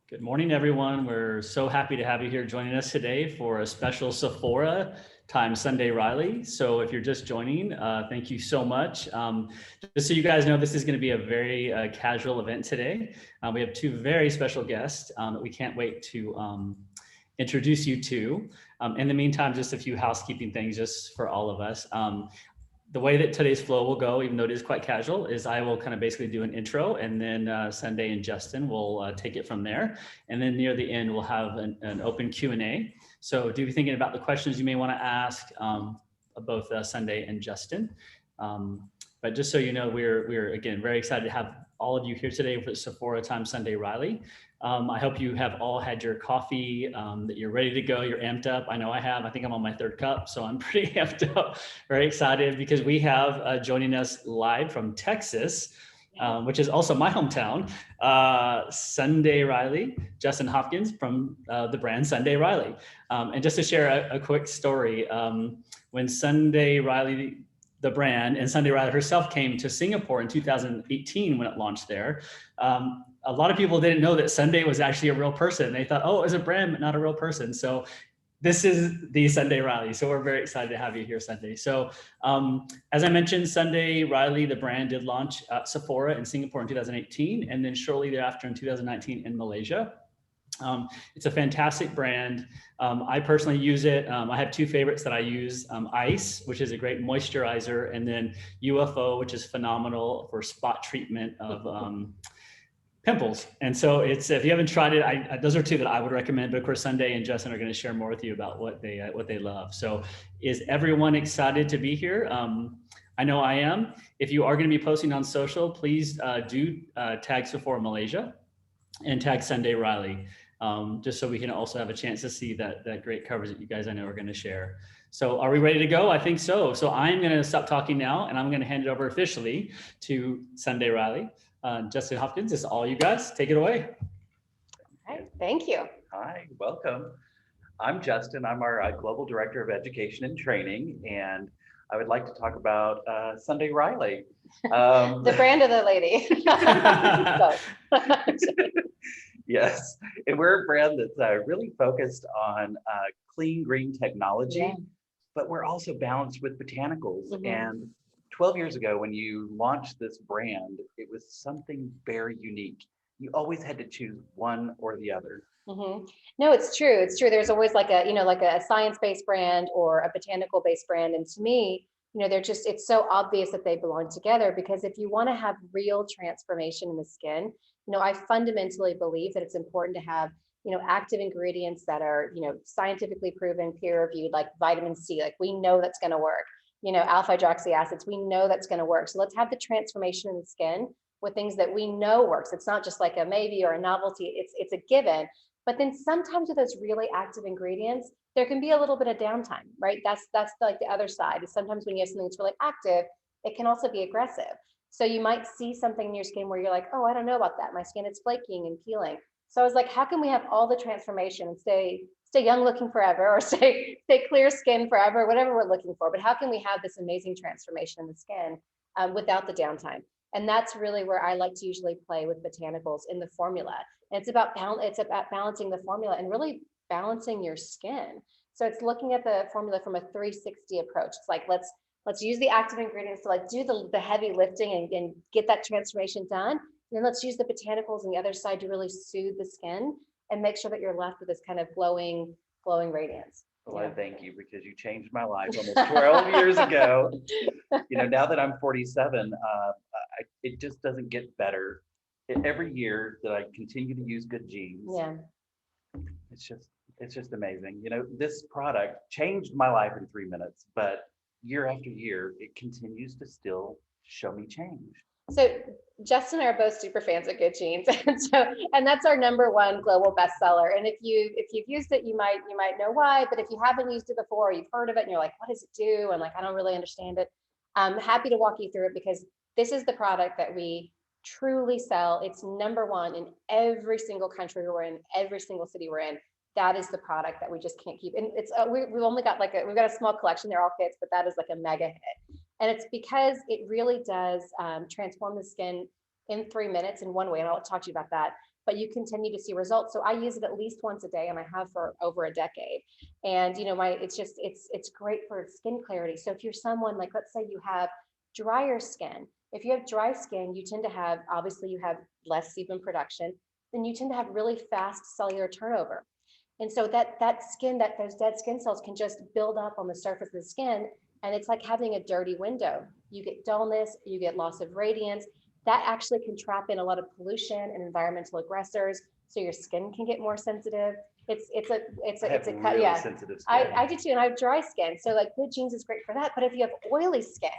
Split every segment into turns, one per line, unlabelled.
Good morning, everyone. We're so happy to have you here joining us today for a special Sephora times Sunday Riley. So if you're just joining, thank you so much. Just so you guys know, this is going to be a very casual event today. We have two very special guests that we can't wait to introduce you to. In the meantime, just a few housekeeping things just for all of us. The way that today's flow will go, even though it is quite casual, is I will kind of basically do an intro, and then Sunday and Justin will take it from there. And then near the end, we'll have an open Q&A. So do be thinking about the questions you may want to ask both Sunday and Justin. But just so you know, we're again very excited to have all of you here today for Sephora times Sunday Riley. I hope you have all had your coffee, that you're ready to go, you're amped up. I know I have. I think I'm on my third cup, so I'm pretty amped up, very excited because we have joining us live from Texas, which is also my hometown, Sunday Riley, Justin Hopkins from the brand Sunday Riley. And just to share a quick story, when Sunday Riley, the brand, and Sunday Riley herself came to Singapore in 2018 when it launched there, a lot of people didn't know that Sunday was actually a real person. They thought, oh, it was a brand, but not a real person. So this is the Sunday Riley. So we're very excited to have you here, Sunday. So as I mentioned, Sunday Riley, the brand, did launch at Sephora in Singapore in 2018, and then shortly thereafter in 2019 in Malaysia. It's a fantastic brand. I personally use it. I have two favorites that I use, Ice, which is a great moisturizer, and then UFO, which is phenomenal for spot treatment of pimples. And so it's, if you haven't tried it, those are two that I would recommend, but of course Sunday and Justin are going to share more with you about what they love. So is everyone excited to be here? I know I am. If you are going to be posting on social, please do tag Sephora Malaysia and tag Sunday Riley, just so we can also have a chance to see that great coverage that you guys I know are going to share. So are we ready to go? I think so. So I'm going to stop talking now, and I'm going to hand it over officially to Sunday Riley. Justin Hopkins, it's all you guys. Take it away.
All right, thank you.
Hi, welcome. I'm Justin. I'm our Global Director of Education and Training, and I would like to talk about Sunday Riley.
The brand of the lady.
Yes, and we're a brand that's really focused on clean green technology,
Yeah.
but we're also balanced with botanicals.
Mhm.
And 12 years ago, when you launched this brand, it was something very unique. You always had to choose one or the other.
Mm-hmm. No, it's true. It's true. There's always like a science-based brand or a botanical-based brand. And to me, it's so obvious that they belong together, because if you want to have real transformation in the skin, I fundamentally believe that it's important to have, active ingredients that are, scientifically proven, peer reviewed, like vitamin C, like we know that's going to work. Alpha hydroxy acids, we know that's going to work. So let's have the transformation in the skin with things that we know works. It's not just like a maybe or a novelty, it's a given. But then sometimes with those really active ingredients, there can be a little bit of downtime, right? That's like the other side, is sometimes when you have something that's really active, it can also be aggressive. So you might see something in your skin where you're like, oh, I don't know about that. My skin is flaking and peeling. So I was like, how can we have all the transformation and stay young looking forever, or stay clear skin forever, whatever we're looking for. But how can we have this amazing transformation in the skin without the downtime? And that's really where I like to usually play with botanicals in the formula. And it's about balancing the formula and really balancing your skin. So it's looking at the formula from a 360 approach. It's like, let's use the active ingredients to like do the heavy lifting and get that transformation done. And then let's use the botanicals on the other side to really soothe the skin and make sure that you're left with this kind of glowing radiance.
Well, I thank you, because you changed my life almost 12 years ago. Now that I'm 47, it just doesn't get better. Every year that I continue to use good genes,
Yeah.
it's just amazing. This product changed my life in 3 minutes, but year after year, it continues to still show me change.
So Justin and I are both super fans of Good Genes, and that's our #1 global bestseller. And if you've used it, you might know why. But if you haven't used it before, you've heard of it, and you're like, what does it do? And like, I don't really understand it. I'm happy to walk you through it, because this is the product that we truly sell. It's #1 in every single country we're in, every single city we're in. That is the product that we just can't keep. And it's we've only got we've got a small collection. They're all kits, but that is like a mega hit. And it's because it really does transform the skin in 3 minutes in one way, and I'll talk to you about that, but you continue to see results. So I use it at least once a day, and I have for over a decade. And it's great for skin clarity. So if you're someone like, let's say you have drier skin, if you have dry skin, you tend to have, obviously you have less sebum production, then you tend to have really fast cellular turnover. And so those dead skin cells can just build up on the surface of the skin. And it's like having a dirty window. You get dullness, you get loss of radiance. That actually can trap in a lot of pollution and environmental aggressors. So your skin can get more sensitive. It's a cut.
Really
Yeah,
sensitive skin.
I do too. And I have dry skin. So like Good Genes is great for that. But if you have oily skin,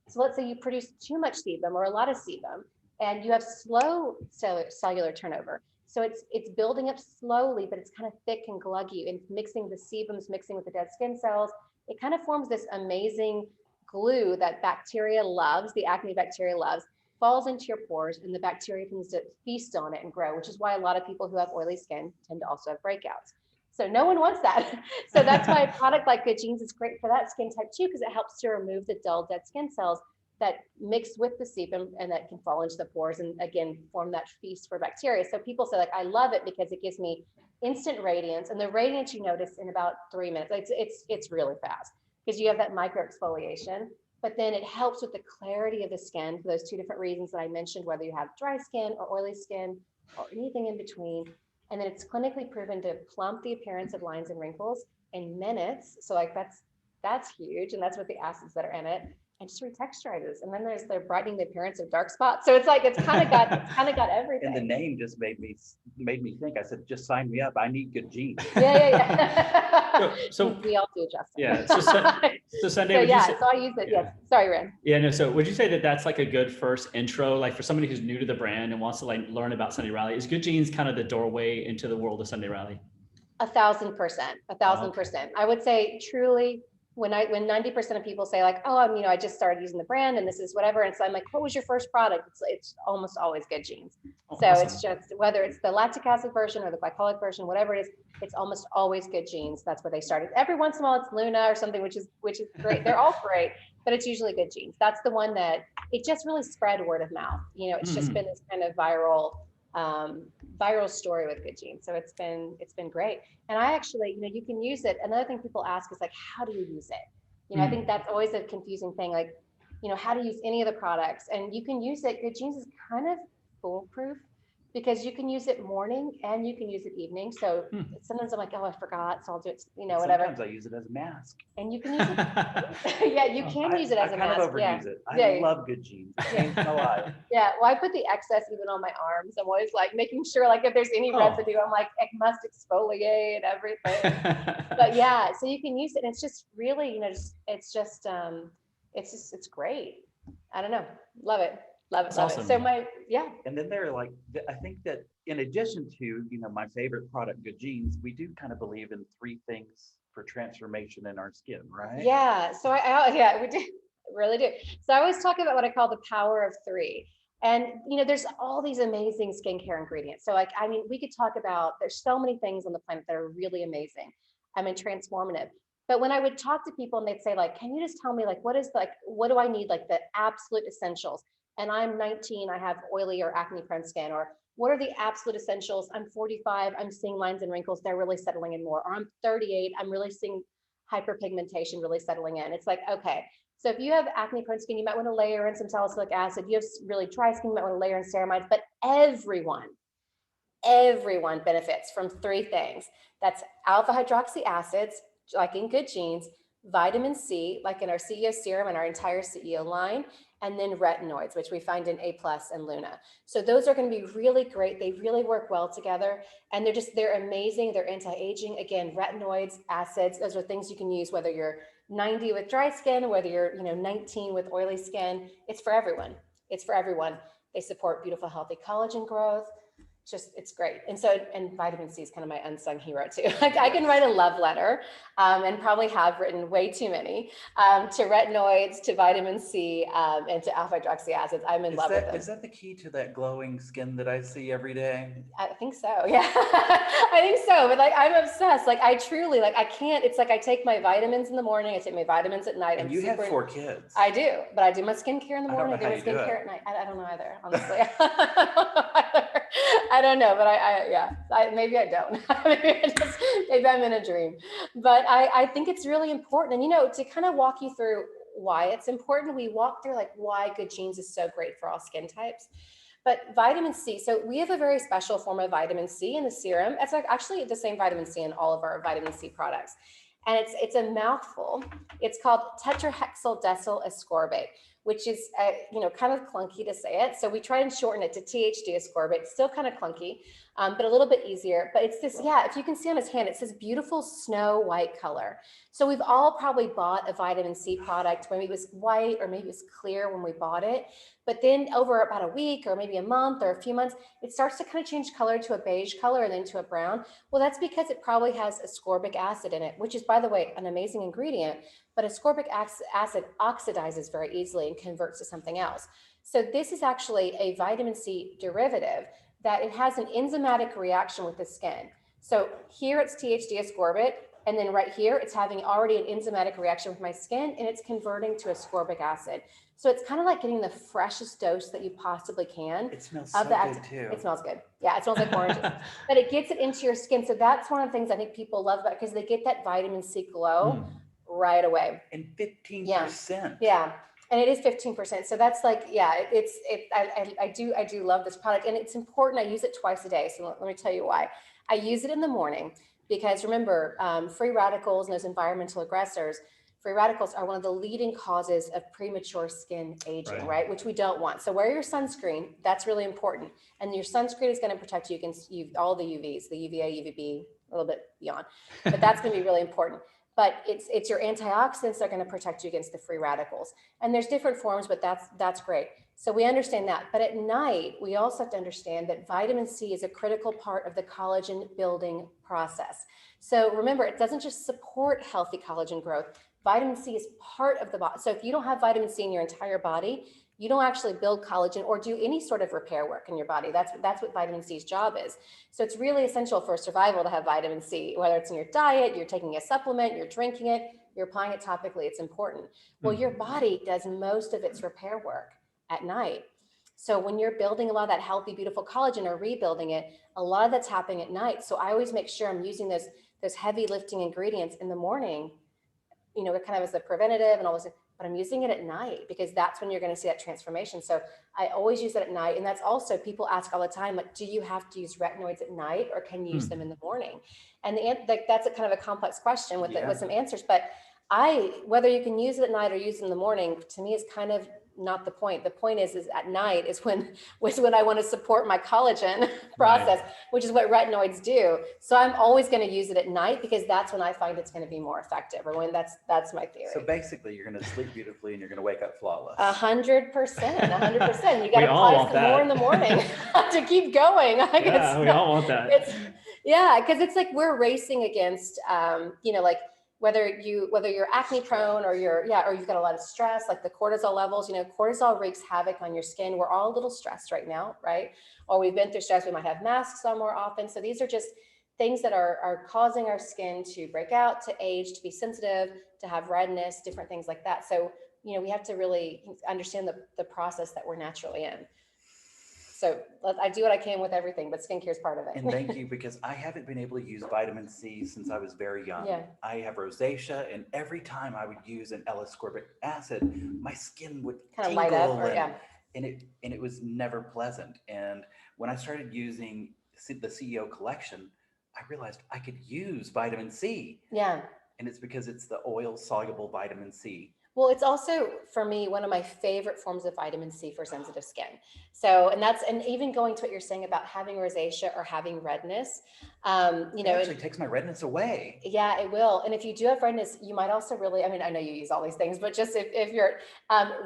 so let's say you produce too much sebum or a lot of sebum, and you have slow cellular turnover. So it's building up slowly, but it's kind of thick and gluggy, and mixing the sebums, mixing with the dead skin cells. It kind of forms this amazing glue that bacteria loves, the acne bacteria loves, falls into your pores, and the bacteria can feast on it and grow, which is why a lot of people who have oily skin tend to also have breakouts. So no one wants that. So that's why a product like Good Genes is great for that skin type too, because it helps to remove the dull dead skin cells that mix with the sebum and that can fall into the pores and again form that feast for bacteria. So people say like, I love it because it gives me instant radiance, and the radiance you notice in about 3 minutes. It's really fast because you have that micro exfoliation, but then it helps with the clarity of the skin for those two different reasons that I mentioned, whether you have dry skin or oily skin or anything in between. And then it's clinically proven to plump the appearance of lines and wrinkles in minutes. So like that's huge, and that's with the acids that are in it. And just retexturizes. And then they're brightening the appearance of dark spots. So it's like it's kind of got everything.
And the name just made me think. I said, just sign me up. I need Good Genes.
Yeah.
So
we all do, Justin.
Yeah. So Sunday.
So yeah, so I use it.
Yeah.
Yes. Sorry, Ren.
Yeah, no. So would you say that that's like a good first intro, like for somebody who's new to the brand and wants to like learn about Sunday Riley? Is Good Genes kind of the doorway into the world of Sunday Riley?
1,000%, 1,000%. I would say truly, when 90% of people say like, oh, I just started using the brand and this is whatever. And so I'm like, what was your first product? It's almost always Good Genes.
Oh,
so
awesome.
It's just, whether it's the lactic acid version or the glycolic version, whatever it is, it's almost always Good Genes. That's where they started. Every once in a while it's Luna or something, which is great. They're all great, but it's usually Good Genes. That's the one that it just really spread word of mouth. It's just been this kind of viral story with Good Genes. So it's been great. And I actually, you can use it. Another thing people ask is like, how do you use it? I think that's always a confusing thing. Like, how to use any of the products, and you can use it. Good Genes is kind of foolproof because you can use it morning and you can use it evening. So sometimes I'm like, oh, I forgot. So I'll do it, whatever.
Sometimes I use it as a mask.
And you can use it. Yeah, you can use it as a mask.
I kind of overuse it. I love Good Genes. It changed my life.
Yeah, well, I put the excess even on my arms. I'm always like making sure, like if there's any residue, I'm like, I must exfoliate everything. But yeah, so you can use it. And it's just really, it's great. I don't know. Love it. Love it.
Awesome.
So
And then they're like, I think that in addition to, my favorite product, Good Genes, we do kind of believe in 3 things for transformation in our skin, right?
Yeah. So we do, really do. So I always talk about what I call the power of 3. And, there's all these amazing skincare ingredients. So we could talk about, there's so many things on the planet that are really amazing. Transformative. But when I would talk to people and they'd say like, can you just tell me like, what do I need? Like the absolute essentials. And I'm 19, I have oily or acne prone skin, or what are the absolute essentials? I'm 45, I'm seeing lines and wrinkles, they're really settling in more. Or I'm 38, I'm really seeing hyperpigmentation really settling in. It's like, okay, so if you have acne prone skin, you might want to layer in some salicylic acid. You have really dry skin, you might want to layer in ceramides, but everyone benefits from 3 things. That's alpha hydroxy acids, like in Good Genes, vitamin C, like in our CEO serum and our entire CEO line, and then retinoids, which we find in A+ and Luna. So those are going to be really great. They really work well together, and they're amazing. They're anti-aging. Again, retinoids, acids, those are things you can use whether you're 90 with dry skin, whether you're 19 with oily skin. It's for everyone. They support beautiful, healthy collagen growth. it's great. And so, and vitamin C is kind of my unsung hero too. Like I can write a love letter, and probably have written way too many, to retinoids, to vitamin C, and to alpha hydroxy acids. I'm in love with them.
Is that the key to that glowing skin that I see every day?
I think so. Yeah, I think so. But like, I'm obsessed. Like I truly, like I can't, it's like I take my vitamins in the morning, I take my vitamins at night.
And you have 4 kids.
I do, but I do my skincare in the morning. I do my skincare at night. I don't know either, honestly. I don't know, but maybe I don't. Maybe I'm in a dream. But I think it's really important. And, you know, to kind of walk you through why it's important, we walk through like why good genes is so great for all skin types. But vitamin C, so we have a very special form of vitamin C in the serum. It's like actually the same vitamin C in all of our vitamin C products. And it's a mouthful. It's called tetrahexyl decyl ascorbate, which is, you know, kind of clunky to say it. So we try and shorten it to THD ascorbate. It's still kind of clunky, but a little bit easier. But it's this, yeah, if you can see on his hand, it's this beautiful snow white color. So we've all probably bought a vitamin C product, maybe it was white or maybe it was clear when we bought it. But then over about a week or maybe a month or a few months, it starts to kind of change color to a beige color and then to a brown. Well, that's because it probably has ascorbic acid in it, which is, by the way, an amazing ingredient, but ascorbic acid oxidizes very easily and converts to something else. So this is actually a vitamin C derivative that it has an enzymatic reaction with the skin. So here it's THD ascorbate, and then right here, it's having already an enzymatic reaction with my skin and it's converting to ascorbic acid. So it's kind of like getting the freshest dose that you possibly can.
It smells so good too.
It smells good. Yeah, it smells like oranges, but it gets it into your skin. So that's one of the things I think people love about it because they get that vitamin C glow right away.
And 15%.
Yeah. And it is 15%. So that's like, yeah, I do love this product and it's important. I use it twice a day. So let me tell you why. I use it in the morning because remember, free radicals and those environmental aggressors, free radicals are one of the leading causes of premature skin aging, right? Which we don't want. So wear your sunscreen. That's really important. And your sunscreen is going to protect you against all the UVs, the UVA, UVB, a little bit beyond, but that's going to be really important. But it's your antioxidants that are going to protect you against the free radicals. And there's different forms, but that's great. So we understand that. But at night, we also have to understand that vitamin C is a critical part of the collagen building process. So remember, it doesn't just support healthy collagen growth. Vitamin C is part of the body. So if you don't have vitamin C in your entire body, you don't actually build collagen or do any sort of repair work in your body. That's what vitamin C's job is. So it's really essential for survival to have vitamin C, whether it's in your diet, you're taking a supplement, you're drinking it, you're applying it topically, it's important. Well, your body does most of its repair work at night. So when you're building a lot of that healthy, beautiful collagen or rebuilding it, a lot of that's happening at night. So I always make sure I'm using those heavy lifting ingredients in the morning, you know, kind of as a preventative and all those, but I'm using it at night because that's when you're going to see that transformation. So I always use it at night. And that's also, people ask all the time, like, do you have to use retinoids at night or can you use them in the morning? And that's a kind of a complex question with some answers, but whether you can use it at night or use it in the morning, to me is kind of not the point. The point is at night is when I want to support my collagen process, which is what retinoids do. So I'm always going to use it at night because that's when I find it's going to be more effective, or when that's my theory.
So basically you're going to sleep beautifully and you're going to wake up flawless.
100%. You got to apply some more in the morning to keep going.
We all want that.
Because it's like we're racing against, you know, like, whether you're acne prone or or you've got a lot of stress, like the cortisol levels, you know, cortisol wreaks havoc on your skin. We're all a little stressed right now, right? Or we've been through stress. We might have masks on more often. So these are just things that are causing our skin to break out, to age, to be sensitive, to have redness, different things like that. So, you know, we have to really understand the process that we're naturally in. So I do what I can with everything, but skincare is part of it.
And thank you, because I haven't been able to use vitamin C since I was very young.
Yeah.
I have rosacea, and every time I would use an L-ascorbic acid, my skin would
kind of
tingle,
light up,
and it was never pleasant. And when I started using the CEO collection, I realized I could use vitamin C.
Yeah.
And it's because it's the oil soluble vitamin C.
Well, it's also, for me, one of my favorite forms of vitamin C for sensitive skin. So, and even going to what you're saying about having rosacea or having redness, you know,
it actually takes my redness away.
Yeah, it will. And if you do have redness, you might also really, I mean, I know you use all these things, but just if you're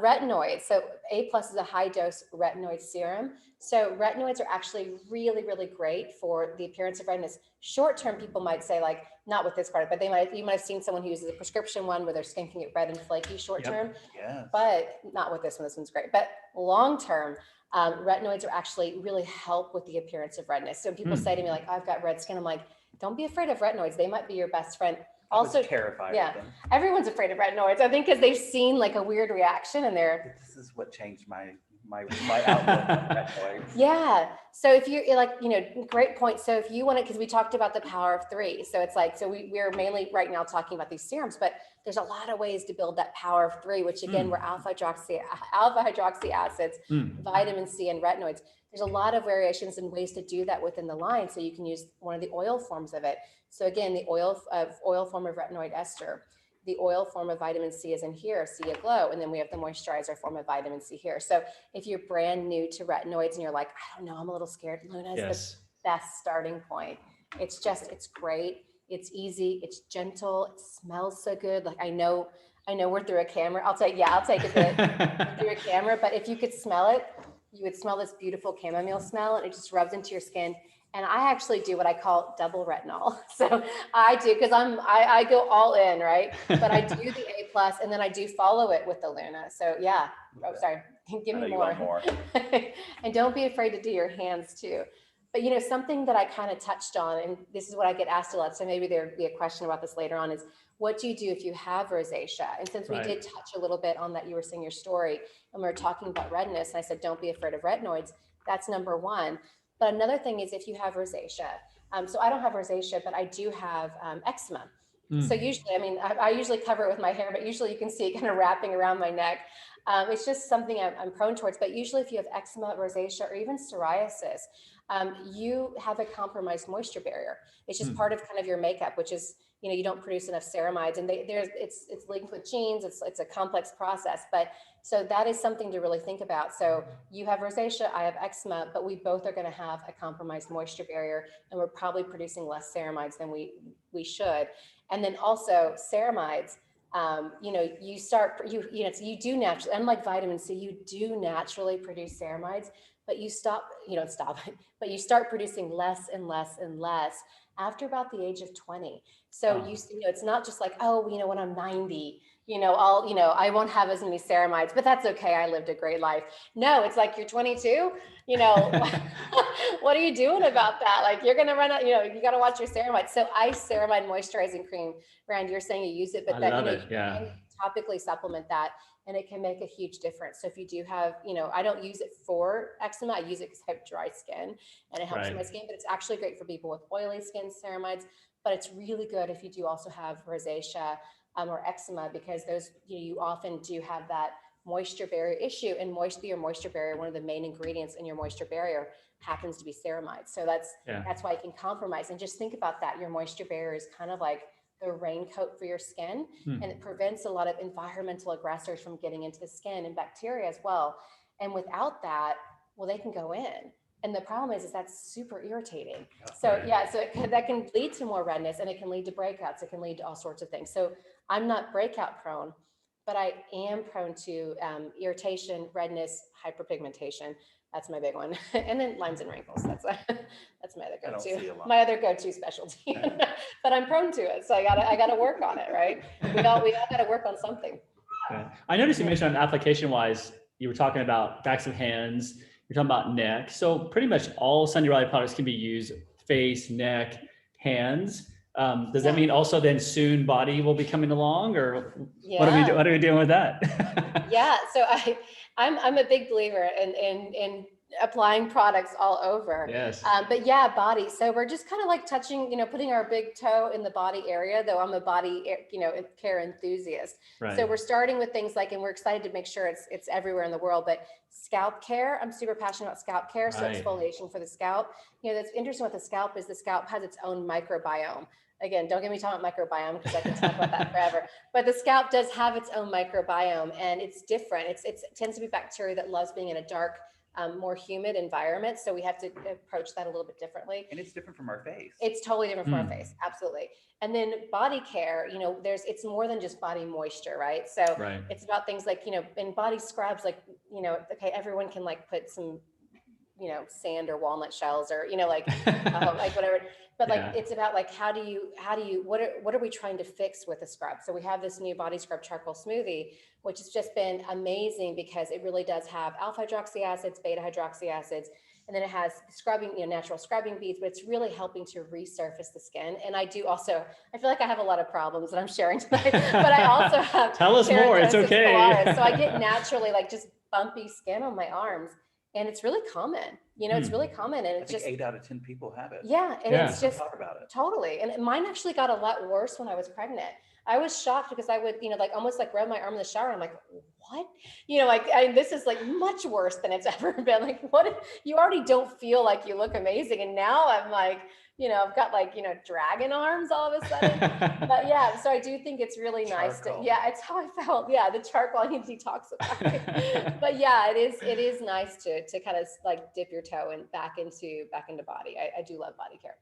retinoids, so A+ is a high dose retinoid serum. So retinoids are actually really, really great for the appearance of redness. Short-term, people might say, like, not with this product, but you might have seen someone who uses a prescription one where their skin can get red and flaky short-term,
Yes.
but not with this one. This one's great. But long-term, retinoids are actually really help with the appearance of redness. So people say to me, like, I've got red skin. I'm like, don't be afraid of retinoids. They might be your best friend. Also,
terrified
yeah,
of them.
everyone's afraid of retinoids, I think, because they've seen like a weird reaction and they're.
This is what changed my outlook on retinoids.
Yeah. So if you're like, great point. So if you want to, because we talked about the power of three. So it's like, so we're mainly right now talking about these serums, but there's a lot of ways to build that power of three, which again, were alpha hydroxy acids, vitamin C, and retinoids. There's a lot of variations and ways to do that within the line. So you can use one of the oil forms of it. So again, the oil form of retinoid ester. The oil form of vitamin C is in here, See a Glow. And then we have the moisturizer form of vitamin C here. So if you're brand new to retinoids and you're like, I don't know, I'm a little scared, Luna is the best starting point. It's great. It's easy. It's gentle. It smells so good. Like, I know we're through a camera. I'll take it through a camera, but if you could smell it, you would smell this beautiful chamomile smell, and it just rubs into your skin. And I actually do what I call double retinol. So I do, because I go all in, right? But I do the A+, and then I do follow it with the Luna. So yeah. Oh, sorry. Give me more. And don't be afraid to do your hands too. But something that I kind of touched on, and this is what I get asked a lot, so maybe there'll be a question about this later on, is what do you do if you have rosacea? And since we did touch a little bit on that, you were saying your story, and we were talking about redness, and I said, don't be afraid of retinoids. That's number one. But another thing is if you have rosacea, so I don't have rosacea, but I do have eczema. So usually, I usually cover it with my hair, but usually you can see it kind of wrapping around my neck. It's just something I'm prone towards. But usually if you have eczema, rosacea, or even psoriasis, you have a compromised moisture barrier. It's just part of kind of your makeup, which is, you don't produce enough ceramides, and it's linked with genes. It's a complex process, but so that is something to really think about. So you have rosacea, I have eczema, but we both are going to have a compromised moisture barrier, and we're probably producing less ceramides than we should. And then also ceramides, you do naturally, unlike vitamin C, you do naturally produce ceramides, but you start producing less and less and less after about the age of 20. So it's not just like, when I'm 90, I won't have as many ceramides, but that's okay. I lived a great life. No, it's like, you're 22, what are you doing about that? Like, you're going to run out, you got to watch your ceramides. So Ice Ceramide Moisturizing Cream, Rand, you're saying you use it, but you can topically supplement that, and it can make a huge difference. So if you do have, I don't use it for eczema, I use it because I have dry skin and it helps my skin, but it's actually great for people with oily skin, ceramides, but it's really good if you do also have rosacea or eczema, because those, you often do have that moisture barrier issue, and your moisture barrier, one of the main ingredients in your moisture barrier happens to be ceramides. So that's why you can compromise. And just think about that. Your moisture barrier is kind of like the raincoat for your skin, and it prevents a lot of environmental aggressors from getting into the skin, and bacteria as well. And without that, well, they can go in. And the problem is that's super irritating. So that can lead to more redness, and it can lead to breakouts. It can lead to all sorts of things. So I'm not breakout prone, but I am prone to irritation, redness, hyperpigmentation. That's my big one. And then lines and wrinkles. That's my other go-to. My other go-to specialty. But I'm prone to it, so I gotta work on it, right? We all gotta work on something.
Okay. I noticed you mentioned application-wise, you were talking about backs of hands. You're talking about neck. So pretty much all Sunday Riley products can be used face, neck, hands. Does that mean also then soon body will be coming along, or what are we doing with that?
Yeah. So I'm a big believer in applying products all over.
Yes.
But yeah, body. So we're just kind of like touching, putting our big toe in the body area, though I'm a body, care enthusiast.
Right.
So we're starting with things like, and we're excited to make sure it's everywhere in the world, but scalp care. I'm super passionate about scalp care. So exfoliation for the scalp. That's interesting with the scalp is the scalp has its own microbiome. Again, don't get me talking about microbiome, because I can talk about that forever. But the scalp does have its own microbiome, and it's different. It tends to be bacteria that loves being in a dark, more humid environment. So we have to approach that a little bit differently.
And it's different from our face.
It's totally different from our face. Absolutely. And then body care, it's more than just body moisture, right? So it's about things like, in body scrubs, like, okay, everyone can like put some sand or walnut shells or, like whatever. But like,
Yeah.
it's about like, what are we trying to fix with the scrub? So we have this new body scrub charcoal smoothie, which has just been amazing because it really does have alpha hydroxy acids, beta hydroxy acids, and then it has scrubbing, natural scrubbing beads, but it's really helping to resurface the skin. And I feel like I have a lot of problems that I'm sharing tonight, but I also have
Tell us more. It's
keratosis
okay.
pilaris. So I get naturally like just bumpy skin on my arms. And it's really common, it's really common. And it's
I think
just
8 out of 10 people have it.
yeah. And
Yeah.
it's just
Talk about it.
totally. And mine actually got a lot worse when I was pregnant. I was shocked because I would, like almost like rub my arm in the shower. I'm like, what? This is like much worse than it's ever been. Like, what? You already don't feel like you look amazing. And now I'm like, I've got like, dragon arms all of a sudden. But yeah, so I do think it's really nice to, it's how I felt. Yeah, the charcoal, I need to detoxify. But yeah, it is nice to kind of like dip your toe and back into body. I do love body care.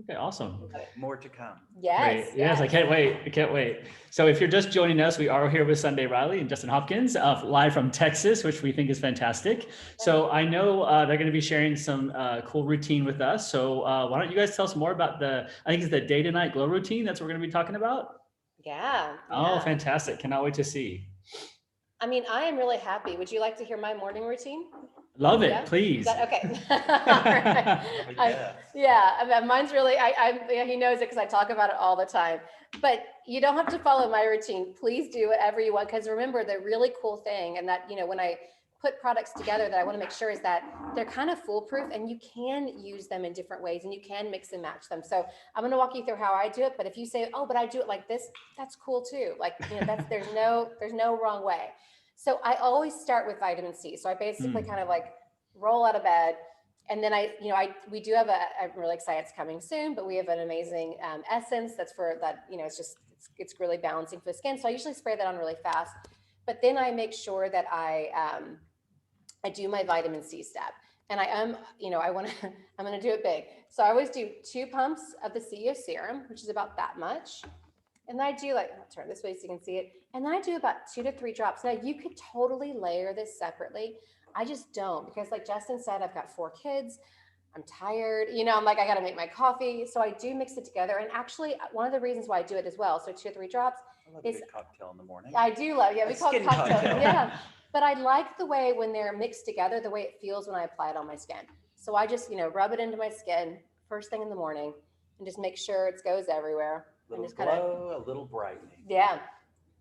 Okay, awesome.
More to come.
Yes.
Great. Yes, I can't wait. So if you're just joining us, we are here with Sunday Riley and Justin Hopkins, live from Texas, which we think is fantastic. So I know they're going to be sharing some cool routine with us. So why don't you guys tell us more about I think it's the day to night glow routine. That's what we're going to be talking about.
Yeah.
Oh, fantastic. Cannot wait to see.
I mean, I am really happy. Would you like to hear my morning routine?
Love it,
Yeah?
please.
Okay. Yeah, mine's really, he knows it because I talk about it all the time, but you don't have to follow my routine. Please do whatever you want. Because remember, the really cool thing, and that, when I put products together, that I want to make sure is that they're kind of foolproof and you can use them in different ways and you can mix and match them. So I'm going to walk you through how I do it. But if you say, oh, but I do it like this, that's cool too. Like, there's no wrong way. So I always start with vitamin C. So I basically kind of like roll out of bed. And then we do have I'm really excited it's coming soon, but we have an amazing essence that's for that, it's really balancing for the skin. So I usually spray that on really fast, but then I make sure that I do my vitamin C step. And I'm going to do it big. So I always do 2 pumps of the CEO serum, which is about that much. And then I do I'll turn this way so you can see it. And then I do about 2 to 3 drops. Now you could totally layer this separately. I just don't, because like Justin said, I've got 4 kids. I'm tired, I'm like, I got to make my coffee. So I do mix it together. And actually one of the reasons why I do it as well, so 2 or 3 drops.
I love a good cocktail in the morning.
I do love, we call it
cocktail.
Yeah. But I like the way when they're mixed together, the way it feels when I apply it on my skin. So I just, rub it into my skin first thing in the morning and just make sure it goes everywhere.
A little
just
glow, a little brightening.
Yeah.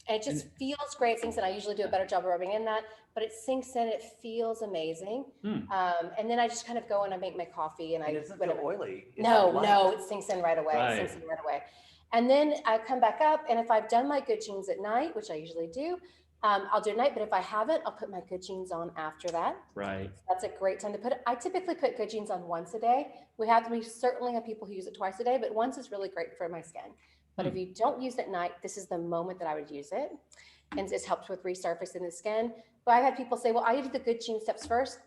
And it just feels great. Sinks in. I usually do a better job of rubbing in that, but it sinks in. It feels amazing. And then I just kind of go and I make my coffee and
it doesn't feel oily.
No, it sinks in right away.
Right.
It sinks in right away. And then I come back up, and if I've done my good genes at night, which I usually do, I'll do it at night. But if I haven't, I'll put my good genes on after that.
Right.
So that's a great time to put it. I typically put good genes on once a day. We certainly have people who use it twice a day, but once is really great for my skin. But if you don't use it at night, this is the moment that I would use it. And this helps with resurfacing the skin. But I've had people say, well, I did the good gene steps first.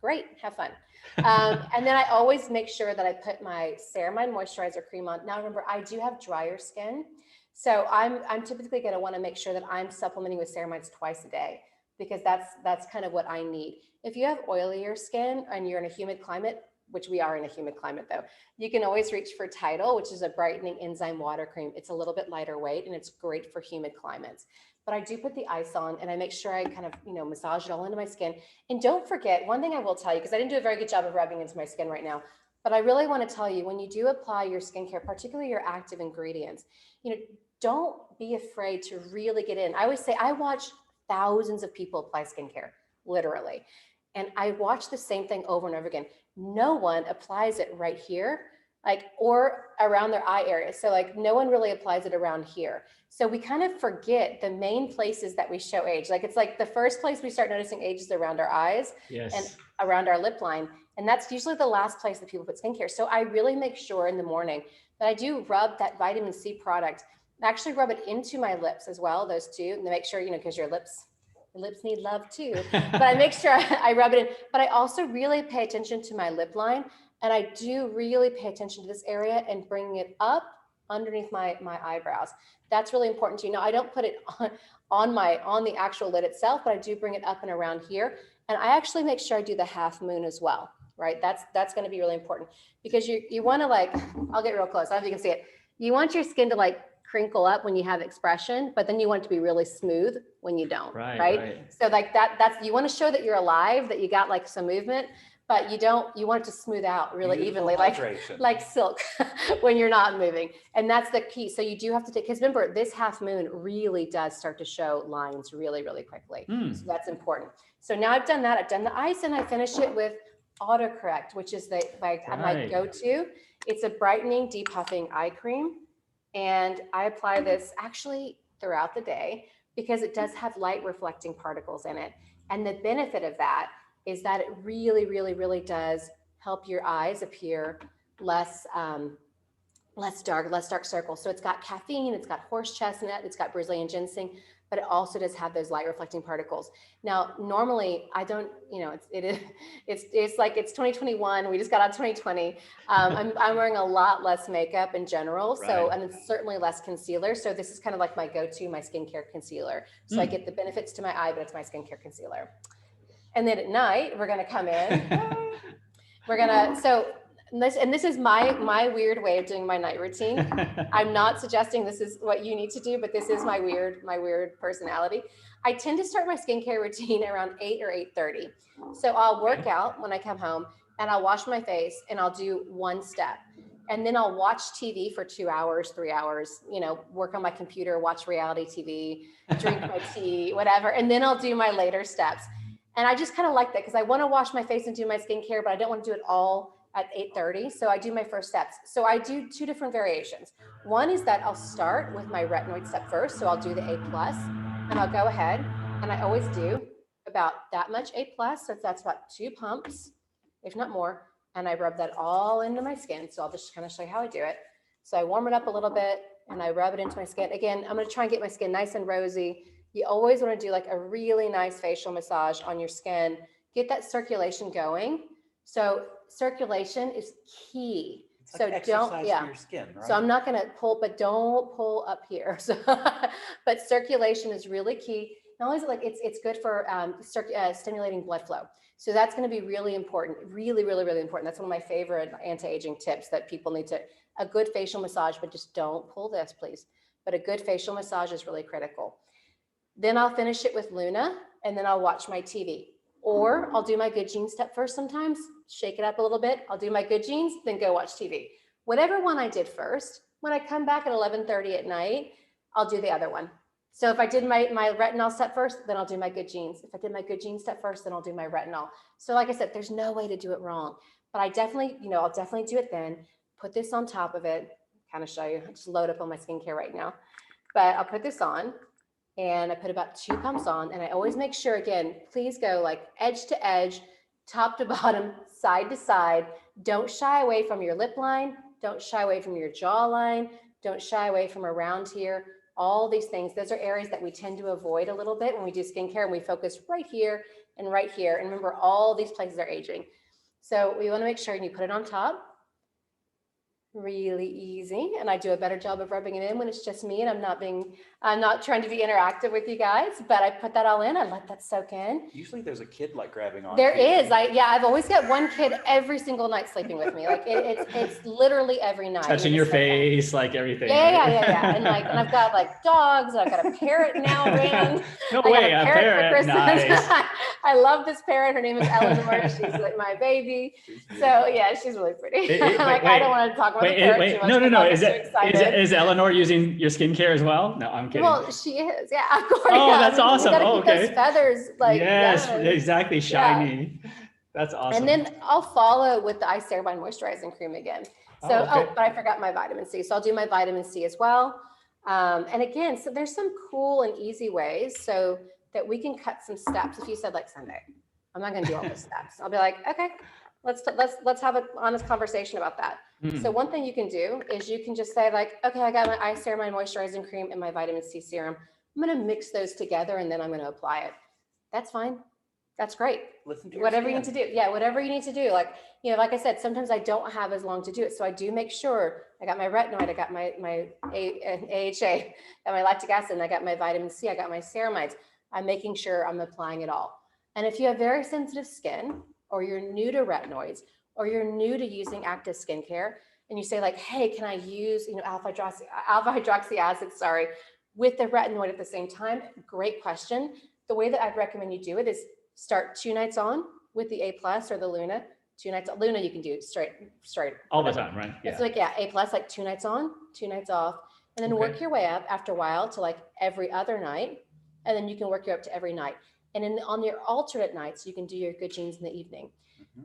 Great, have fun. And then I always make sure that I put my Ceramide moisturizer cream on. Now, remember, I do have drier skin. So I'm typically going to want to make sure that I'm supplementing with ceramides twice a day, because that's kind of what I need. If you have oilier skin and you're in a humid climate, which we are in a humid climate though, you can always reach for Tidal, which is a brightening enzyme water cream. It's a little bit lighter weight and it's great for humid climates. But I do put the ice on and I make sure I kind of, massage it all into my skin. And don't forget, one thing I will tell you, because I didn't do a very good job of rubbing into my skin right now, but I really want to tell you, when you do apply your skincare, particularly your active ingredients, don't be afraid to really get in. I always say, I watch thousands of people apply skincare, literally. And I watch the same thing over and over again. No one applies it right here, or around their eye area. So no one really applies it around here. So we kind of forget the main places that we show age. It's like the first place we start noticing age is around our eyes and around our lip line. And that's usually the last place that people put skincare. So I really make sure in the morning that I do rub that vitamin C product. I actually rub it into my lips as well, those two, and make sure, because your lips need love too. But I make sure I rub it in. But I also really pay attention to my lip line. And I do really pay attention to this area and bring it up underneath my eyebrows. That's really important too. Now, I don't put it on the actual lid itself, but I do bring it up and around here. And I actually make sure I do the half moon as well. right? That's going to be really important because you want to like, I'll get real close. I don't know if you can see it. You want your skin to like crinkle up when you have expression, but then you want it to be really smooth when you don't, right? So like that's, you want to show that you're alive, that you got like some movement, but you want it to smooth out really
Beautiful
evenly,
hydration.
like silk when you're not moving. And that's the key. So you do have to take, because remember, this half moon really does start to show lines really, really quickly. So that's important. So now I've done that. I've done the ice and I finish it with autocorrect, which is my go-to. It's a brightening, depuffing eye cream. And I apply this actually throughout the day because it does have light reflecting particles in it. And the benefit of that is that it really, really, really does help your eyes appear less dark circles. So it's got caffeine, it's got horse chestnut, it's got Brazilian ginseng, but it also does have those light reflecting particles. Now, normally I don't, it's like it's 2021. We just got out of 2020. I'm wearing a lot less makeup in general. So, and it's certainly less concealer. So this is kind of like my go-to, my skincare concealer. So I get the benefits to my eye, but it's my skincare concealer. And then at night, we're going to come in, this is my weird way of doing my night routine. I'm not suggesting this is what you need to do, but this is my weird personality. I tend to start my skincare routine around 8 or 8:30. So I'll work out when I come home and I'll wash my face and I'll do one step. And then I'll watch TV for 2 hours, 3 hours, work on my computer, watch reality TV, drink my tea, whatever. And then I'll do my later steps. And I just kind of like that because I want to wash my face and do my skincare, but I don't want to do it all at 8:30. So I do my first steps. So I do 2 different variations. One is that I'll start with my retinoid step first. So I'll do the A+, and I'll go ahead and I always do about that much A+. So that's about 2 pumps, if not more. And I rub that all into my skin. So I'll just kind of show you how I do it. So I warm it up a little bit and I rub it into my skin. Again, I'm going to try and get my skin nice and rosy. You always want to do like a really nice facial massage on your skin. Get that circulation going. So circulation is key.
It's like
so
for your skin, right?
So I'm not going to pull, but don't pull up here. So, but circulation is really key. Not only is it like it's good for stimulating blood flow. So that's going to be really important. Really, really, really important. That's one of my favorite anti-aging tips that people need to. A good facial massage, but just don't pull this, please. But a good facial massage is really critical. Then I'll finish it with Luna, and then I'll watch my TV. Or I'll do my good genes step first sometimes, shake it up a little bit. I'll do my good genes, then go watch TV. Whatever one I did first, when I come back at 11:30 at night, I'll do the other one. So if I did my retinol step first, then I'll do my good genes. If I did my good genes step first, then I'll do my retinol. So like I said, there's no way to do it wrong. But I definitely, I'll definitely do it then. Put this on top of it, kind of show you. I just load up on my skincare right now. But I'll put this on. And I put about 2 pumps on, and I always make sure, again, please go like edge to edge, top to bottom, side to side. Don't shy away from your lip line. Don't shy away from your jawline. Don't shy away from around here. All these things, those are areas that we tend to avoid a little bit when we do skincare, and we focus right here and right here. And remember, all these places are aging. So we want to make sure you put it on top. Really easy, and I do a better job of rubbing it in when it's just me and I'm not trying to be interactive with you guys, but I put that all in. I let that soak in.
Usually there's a kid like grabbing on.
There is. I've always got one kid every single night sleeping with me. Like it's literally every night.
Touching your face, like everything.
Yeah. And I've got like dogs. And I've got a parrot now, Rand.
No way, a parrot. Nice.
I love this parrot. Her name is Eleanor. She's like my baby. So yeah, she's really pretty. I don't want to talk about the parrot too much.
No. Is Eleanor using your skincare as well? No, I'm kidding.
Well, she is. Yeah, of course.
Oh,
yeah.
that's awesome.
Oh, okay. Those feathers, like
yes, exactly, shiny. Yeah. That's awesome.
And then I'll follow with the Eye Ceramide moisturizing cream again. So, but I forgot my vitamin C. So I'll do my vitamin C as well. And again, so there's some cool and easy ways so that we can cut some steps. If you said like Sunday, I'm not going to do all the steps. I'll be like, okay, let's have an honest conversation about that. Mm-hmm. So one thing you can do is you can just say like, okay, I got my Eye Ceramide moisturizing cream and my vitamin C serum. I'm going to mix those together and then I'm going to apply it. That's fine. That's great.
Listen to
whatever you need to do. Yeah, whatever you need to do. Like, like I said, sometimes I don't have as long to do it. So I do make sure I got my retinoid, I got my AHA, got my lactic acid, and I got my vitamin C, I got my ceramides. I'm making sure I'm applying it all. And if you have very sensitive skin, or you're new to retinoids, or you're new to using active skincare, and you say like, hey, can I use, alpha hydroxy acid, with the retinoid at the same time? Great question. The way that I'd recommend you do it is start 2 nights on with the A+ or the Luna. 2 nights. Luna you can do straight
all the
whatever.
time, right?
It's like, yeah, A+, like 2 nights on, 2 nights off, and then work your way up after a while to like every other night, and then you can work your way up to every night. And on your alternate nights, you can do your Good Genes in the evening.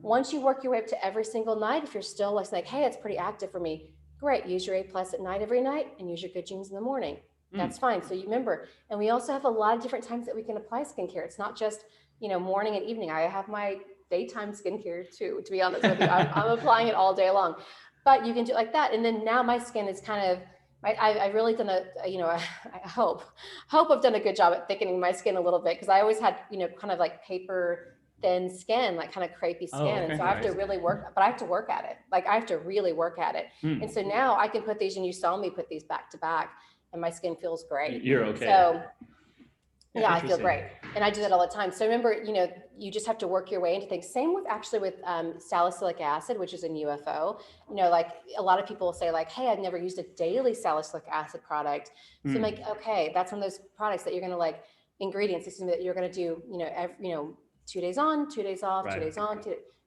Once you work your way up to every single night, if you're still like, hey, it's pretty active for me, great, use your A+ at night every night and use your Good Genes in the morning. That's fine. So you remember, and we also have a lot of different times that we can apply skincare. It's not just, morning and evening. I have my daytime skincare too, to be honest with you. I'm applying it all day long, but you can do it like that. And then now my skin is kind of, I've really done I hope I've done a good job at thickening my skin a little bit, because I always had, kind of like paper thin skin, like kind of crepey skin. And so I have to really work, but I have to work at it. Like I have to really work at it. And so now I can put these, and you saw me put these back to back, and my skin feels great.
You're okay.
So yeah, I feel great. And I do that all the time. So remember, you just have to work your way into things. Same with salicylic acid, which is in UFO. Like a lot of people will say like, hey, I've never used a daily salicylic acid product. So I'm like, okay, that's one of those products that you're going to like ingredients, that you're going to do, 2 days on, 2 days off, 2 days on,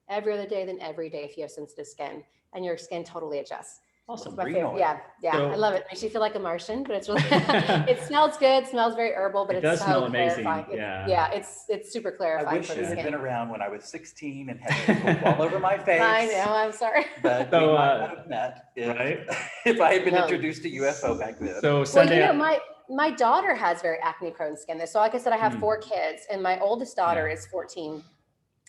every other day, then every day if you have sensitive skin, and your skin totally adjusts.
Awesome.
My favorite. Yeah.
So,
I love it. Makes you feel like a Martian, but it's really, it smells good, smells very herbal, but
it
it's
does smell
so
amazing.
clarifying. It's super
I
clarifying
wish
for
it
the
had
skin.
been around when I was 16 and had pimples all over my face.
I know, I'm sorry.
But we might not have met if I had been introduced to UFO back then.
So Sunday,
my daughter has very acne prone skin. So like I said, I have 4 kids, and my oldest daughter is 14.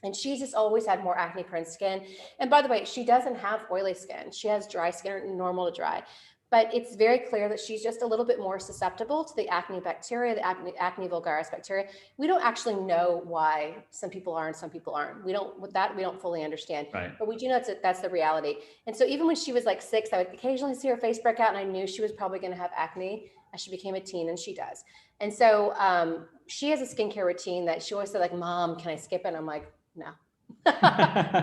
And she's just always had more acne prone skin. And by the way, she doesn't have oily skin. She has dry skin, or normal to dry. But it's very clear that she's just a little bit more susceptible to the acne bacteria, the acne vulgaris bacteria. We don't actually know why some people are and some people aren't. We don't fully understand.
Right.
But we do know that's the reality. And so even when she was like 6, I would occasionally see her face break out, and I knew she was probably going to have acne as she became a teen, and she does. And so she has a skincare routine that she always said like, Mom, can I skip it? And I'm like, no.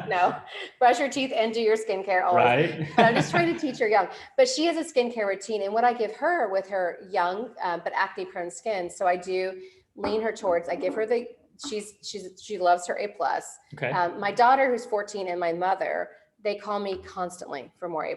No, brush your teeth and do your skincare always.
Right.
But I'm just trying to teach her young. But she has a skincare routine, and what I give her with her young but acne prone skin, so I do lean her towards. I give her she loves her A+.
Okay.
My daughter, who's 14, and my mother, they call me constantly for more A+.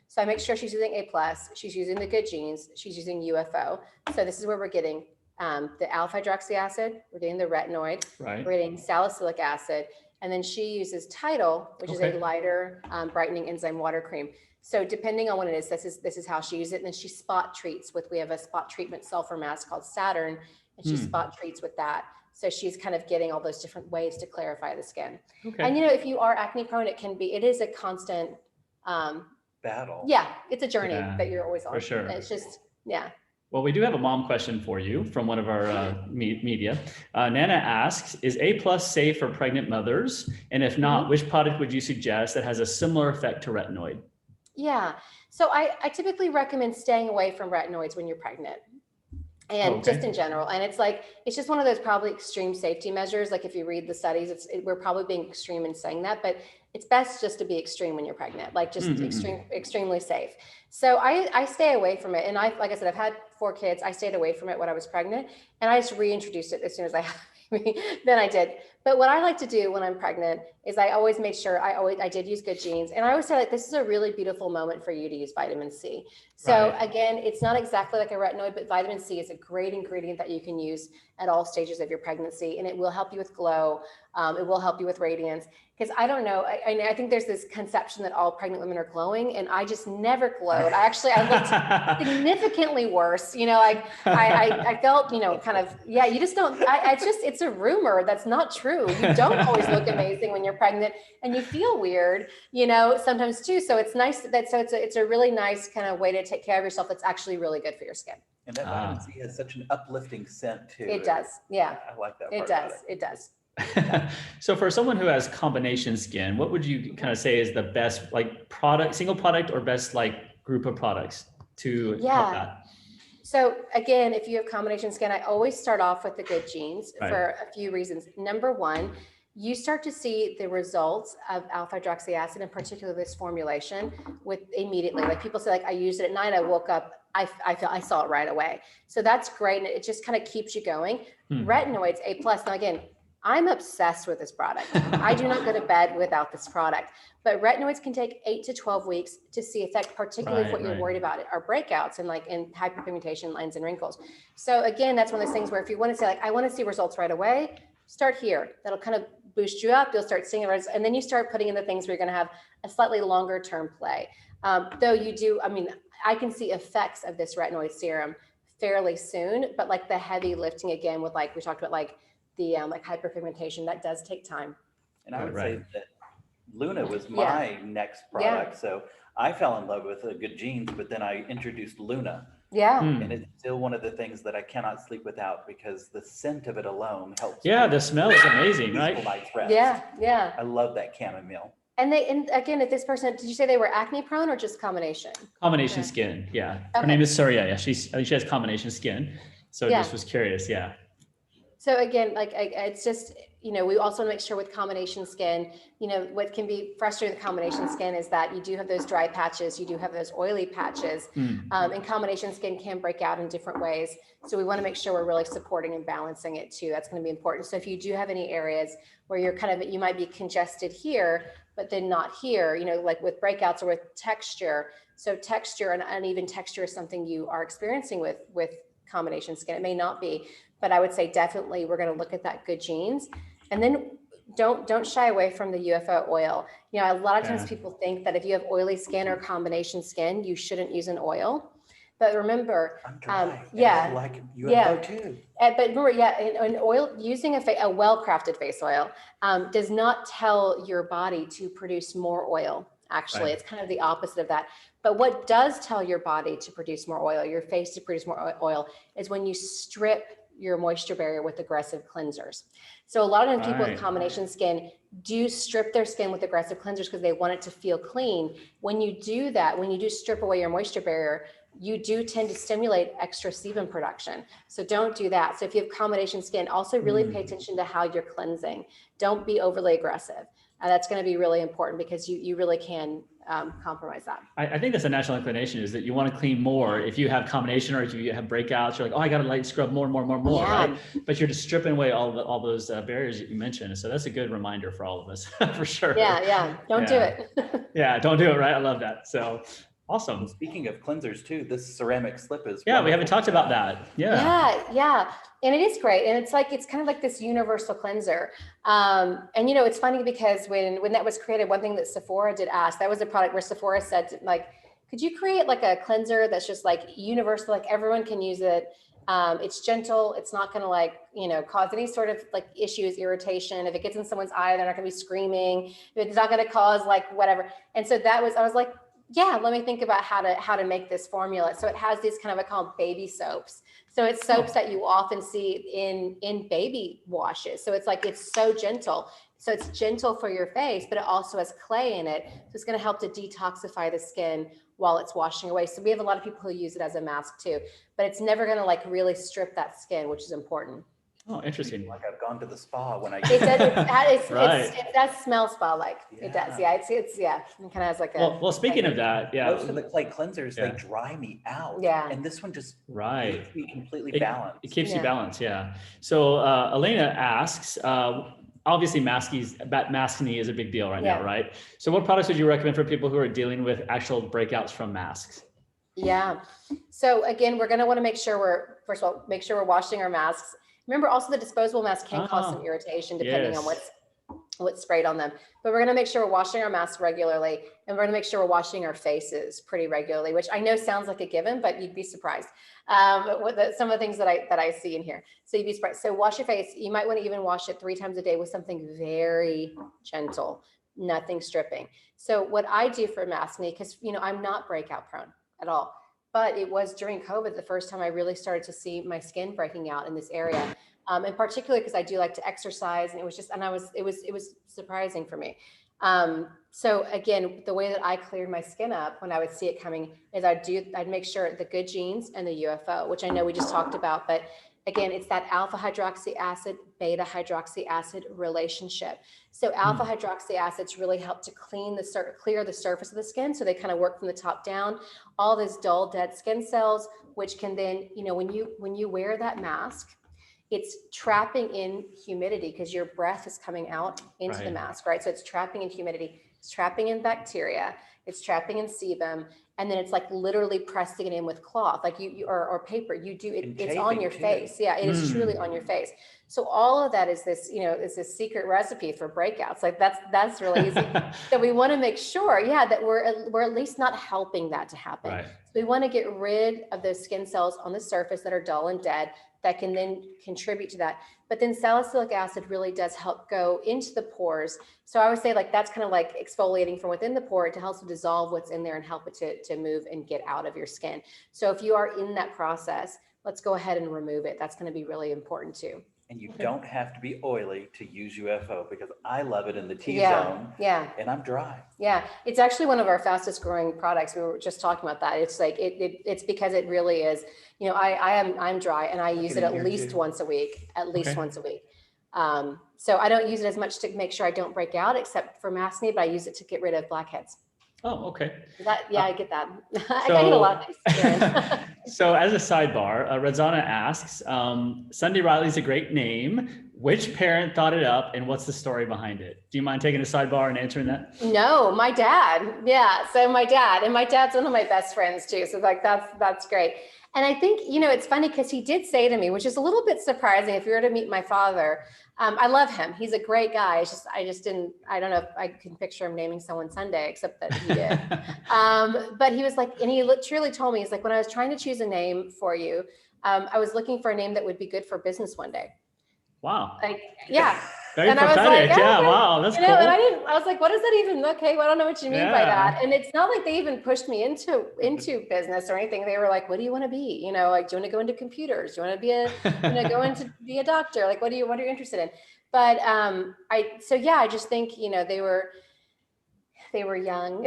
So I make sure she's using A+. She's using the Good Genes. She's using UFO. So this is where we're getting the alpha hydroxy acid. We're getting the retinoid.
Right.
We're getting salicylic acid. And then she uses Tidal, which is a lighter brightening enzyme water cream. So depending on what it is, this is how she uses it. And then she spot treats we have a spot treatment sulfur mask called Saturn, and she spot treats with that. So she's kind of getting all those different ways to clarify the skin. Okay. And if you are acne prone, it is a constant
battle.
Yeah, it's a journey that you're always on.
For sure.
It's just,
Well, we do have a mom question for you from one of our media. Nana asks, is A+ safe for pregnant mothers? And if not, which product would you suggest that has a similar effect to retinoid? Yeah.
So I typically recommend staying away from retinoids when you're pregnant. And just in general. And it's just one of those probably extreme safety measures. Like if you read the studies, we're probably being extreme in saying that, but it's best just to be extreme when you're pregnant, like just extremely safe. So I stay away from it. And like I said, I've had 4 kids. I stayed away from it when I was pregnant, and I just reintroduced it as soon as I had then I did. But what I like to do when I'm pregnant is I always made sure I did use Good Genes. And I always say like, this is a really beautiful moment for you to use vitamin C. So again, it's not exactly like a retinoid, but vitamin C is a great ingredient that you can use at all stages of your pregnancy. And it will help you with glow. It will help you with radiance. Because I don't know, I think there's this conception that all pregnant women are glowing, and I just never glowed. I looked significantly worse. I felt, kind of, you just don't, it's a rumor that's not true. You don't always look amazing when you're pregnant, and you feel weird, sometimes too. So it's nice it's a really nice kind of way to take care of yourself that's actually really good for your skin.
And that vitamin C has such an uplifting scent too.
It does. Yeah.
I like that part.
It does.
So for someone who has combination skin, what would you kind of say is the best single product or best group of products to help that?
So again, if you have combination skin, I always start off with the Good Genes for a few reasons. Number one, you start to see the results of alpha hydroxy acid, in particular this formulation, with immediately. Like people say, like, I used it at night, I woke up, I saw it right away. So that's great. And it just kind of keeps you going. Retinoids, A+. Now again, I'm obsessed with this product. I do not go to bed without this product, but retinoids can take 8 to 12 weeks to see effect, particularly if what you're worried about are breakouts and like in hyperpigmentation, lines and wrinkles. So again, that's one of those things where if you want to say, like, I want to see results right away, start here. That'll kind of boost you up. You'll start seeing it, and then you start putting in the things where you're going to have a slightly longer term play. Though you do, I mean, I can see effects of this retinoid serum fairly soon, but like the heavy lifting again with, like we talked about, like the like hyperpigmentation, that does take time.
And I would say that Luna was my next product. So I fell in love with Good Genes, but then I introduced Luna. And it's still one of the things that I cannot sleep without because the scent of it alone helps.
Yeah, the smell is amazing, right?
Yeah.
I love that chamomile.
And again, if this person, did you say they were acne prone or just combination?
Combination skin, yeah. Her name is Surya. Yeah, I think she has combination skin. So just was curious, yeah.
So again, like it's just, you know, we also want to make sure with combination skin, you know, what can be frustrating with combination skin is that you do have those dry patches, you do have those oily patches, and combination skin can break out in different ways. So we want to make sure we're really supporting and balancing it too. That's going to be important. So if you do have any areas where you're kind of, you might be congested here, but then not here, you know, like with breakouts or with texture. So texture and uneven texture is something you are experiencing with combination skin. It may not be, but I would say definitely we're going to look at that Good Genes, and then don't shy away from the UFO oil. You know, a lot of times people think that if you have oily skin or combination skin, you shouldn't use an oil. But remember,
I'm dry. I like UFO too.
But remember, an oil, using a well-crafted face oil does not tell your body to produce more oil. Actually, it's kind of the opposite of that. But what does tell your body to produce more oil, your face to produce more oil, is when you strip your moisture barrier with aggressive cleansers. So a lot of people with combination skin do strip their skin with aggressive cleansers because they want it to feel clean. When you do that, when you do strip away your moisture barrier, you do tend to stimulate extra sebum production. So don't do that. So if you have combination skin, also really pay attention to how you're cleansing. Don't be overly aggressive. That's going to be really important because you really can compromise that.
I think that's a natural inclination, is that you want to clean more. If you have combination or if you have breakouts, you're like, oh, I got to light scrub more, right? But you're just stripping away all those barriers that you mentioned. So that's a good reminder for all of us, for sure.
Don't do it.
Don't do it, right? I love that. So awesome.
And speaking of cleansers too, this ceramic slip is
we haven't talked about that.
And it is great. And it's kind of like this universal cleanser. And you know, it's funny because when that was created, one thing that Sephora did ask, that was a product where Sephora said, like, could you create like a cleanser that's just like universal, like everyone can use it. It's gentle. It's not going to, like, you know, cause any sort of like issues, irritation. If it gets in someone's eye, they're not going to be screaming. It's not going to cause like whatever. And so I was like, let me think about how to make this formula. So it has these kind of, I call them baby soaps. So it's soaps that you often see in baby washes. So it's so gentle. So it's gentle for your face, but it also has clay in it. So it's going to help to detoxify the skin while it's washing away. So we have a lot of people who use it as a mask too, but it's never going to like really strip that skin, which is important.
Oh, interesting.
Like I've gone to the spa when I.
It does. It does smell spa like. It does. It kind of has like a.
Well, speaking of that,
most of the clay cleansers they dry me out. And this one just keeps me completely balanced.
It keeps you balanced. Yeah. So Elena asks, obviously maskne is a big deal right now, right? So what products would you recommend for people who are dealing with actual breakouts from masks?
So again, we're going to want to make sure we're washing our masks. Remember, also the disposable masks can cause some irritation depending on what's sprayed on them. But we're going to make sure we're washing our masks regularly, and we're going to make sure we're washing our faces pretty regularly, which I know sounds like a given, but you'd be surprised with some of the things that I see in here. So you'd be surprised. So wash your face. You might want to even wash it 3 times a day with something very gentle, nothing stripping. So what I do for maskne, because you know I'm not breakout prone at all. But it was during COVID the first time I really started to see my skin breaking out in this area, and particularly because I do like to exercise, and it was surprising for me. So again, the way that I cleared my skin up when I would see it coming is I'd make sure the Good Genes and the UFO, which I know we just talked about, but Again, it's that alpha hydroxy acid, beta hydroxy acid relationship. So alpha hydroxy acids really help to clear the surface of the skin. So they kind of work from the top down, all those dull, dead skin cells, which can then, when you wear that mask, it's trapping in humidity because your breath is coming out into the mask, right? So it's trapping in humidity, it's trapping in bacteria, it's trapping in sebum, and then it's like literally pressing it in with cloth, like or paper. It's on your face. Yeah, it is truly on your face. So all of that is this, is this secret recipe for breakouts. Like that's really easy. So we want to make sure, that we're at least not helping that to happen.
Right.
So we want to get rid of those skin cells on the surface that are dull and dead that can then contribute to that. But then salicylic acid really does help go into the pores. So I would say like that's kind of like exfoliating from within the pore to help to dissolve what's in there and help it to move and get out of your skin. So if you are in that process, let's go ahead and remove it. That's going to be really important too.
And you don't have to be oily to use UFO because I love it in the T
Yeah,
zone.
yeah.
And I'm dry.
Yeah, it's actually one of our fastest growing products. We were just talking about that. It's like it's because it really is. I'm dry and I use it at least once a week. So I don't use it as much to make sure I don't break out, except for mask need, but I use it to get rid of blackheads.
Oh, okay.
I get that. I get a lot of experience.
So as a sidebar, Redzana asks, Sunday Riley's a great name. Which parent thought it up and what's the story behind it? Do you mind taking a sidebar and answering that?
No, my dad. Yeah. So my dad's one of my best friends too. So like, that's great. And I think, it's funny because he did say to me, which is a little bit surprising if you were to meet my father. I love him. He's a great guy. I don't know if I can picture him naming someone Sunday, except that he did. But he was like, and he truly told me, he's like, when I was trying to choose a name for you, I was looking for a name that would be good for business one day.
Wow.
Like, yeah.
Very
and
prophetic.
I was like,
yeah, wow, that's cool.
And I was like, what is that even? Okay, well, I don't know what you mean by that. And it's not like they even pushed me into business or anything. They were like, what do you want to be? Like, do you want to go into computers? Do you want to be go into be a doctor? Like, what are you interested in? But I just think, they were young,